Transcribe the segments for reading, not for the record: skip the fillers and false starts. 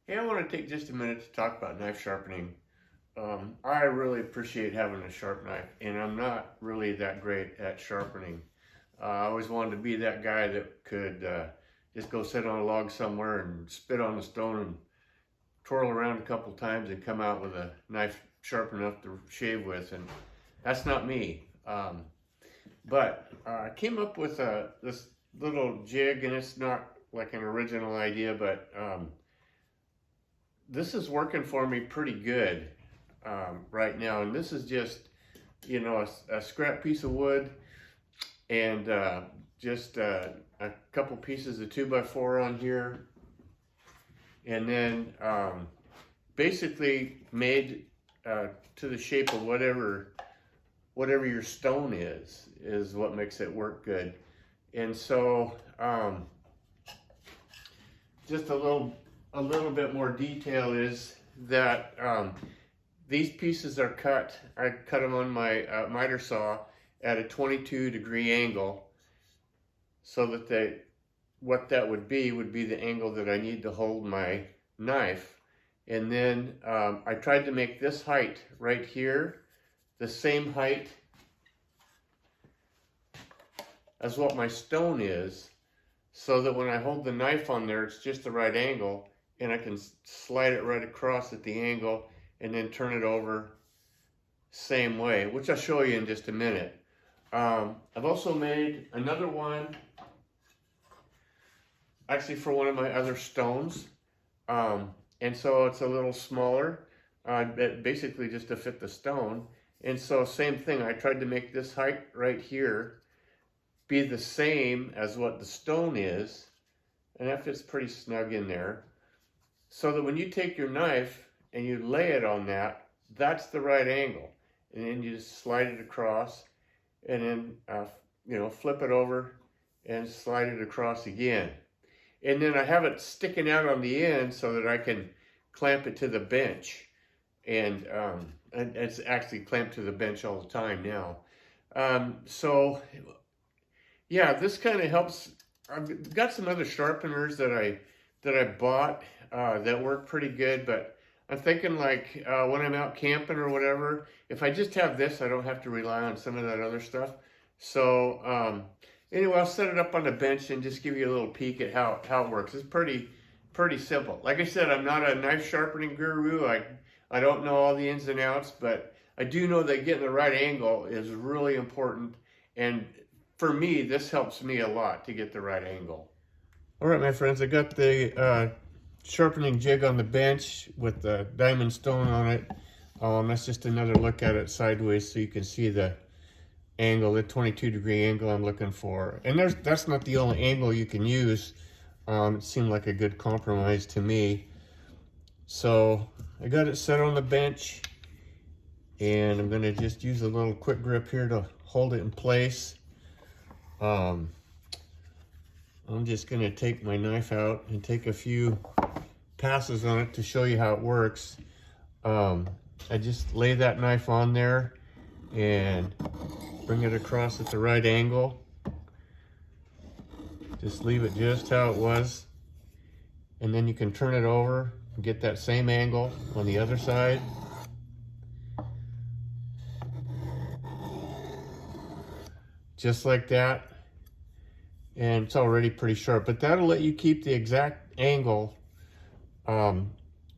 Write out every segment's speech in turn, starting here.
Hey, I want to take just a minute to talk about knife sharpening. I really appreciate having a sharp knife, and I'm not really that great at sharpening. I always wanted to be that guy that could just go sit on a log somewhere and spit on the stone and twirl around a couple times and come out with a knife sharp enough to shave with, and that's not me. But I came up with this little jig, and it's not like an original idea, but this is working for me pretty good right now. And this is just, a scrap piece of wood and just a couple pieces of 2x4 on here. And then basically made to the shape of whatever your stone is what makes it work good. And so just a little bit more detail is that these pieces are cut. I cut them on my miter saw at a 22-degree angle, so that what that would be the angle that I need to hold my knife. And then I tried to make this height right here the same height as what my stone is, so that when I hold the knife on there, it's just the right angle, and I can slide it right across at the angle and then turn it over same way, which I'll show you in just a minute. I've also made another one, actually for one of my other stones, and so it's a little smaller, basically just to fit the stone. And so same thing, I tried to make this height right here be the same as what the stone is, and that fits pretty snug in there, so that when you take your knife and you lay it on that, that's the right angle. And then you just slide it across, and then flip it over and slide it across again. And then I have it sticking out on the end so that I can clamp it to the bench. And it's actually clamped to the bench all the time now. So yeah, this kind of helps. I've got some other sharpeners that I bought that work pretty good, but I'm thinking, like, when I'm out camping or whatever, if I just have this, I don't have to rely on some of that other stuff. So anyway, I'll set it up on the bench and just give you a little peek at how it works. It's pretty simple. Like I said, I'm not a knife sharpening guru. I don't know all the ins and outs, but I do know that getting the right angle is really important. And for me, this helps me a lot to get the right angle. All right, my friends, I got the sharpening jig on the bench with the diamond stone on it. That's just another look at it sideways so you can see the angle, the 22-degree angle I'm looking for. And that's not the only angle you can use. It seemed like a good compromise to me. So I got it set on the bench, and I'm gonna just use a little quick grip here to hold it in place. I'm just gonna take my knife out and take a few passes on it to show you how it works. I just lay that knife on there and bring it across at the right angle. Just leave it just how it was, and then you can turn it over and get that same angle on the other side. Just like that, and it's already pretty sharp, but that'll let you keep the exact angle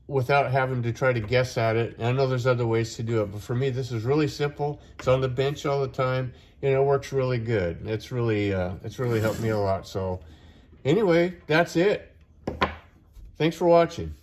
without having to try to guess at it. And I know there's other ways to do it, but for me, this is really simple. It's on the bench all the time, and it works really good. It's really helped me a lot. So anyway, that's it. Thanks for watching.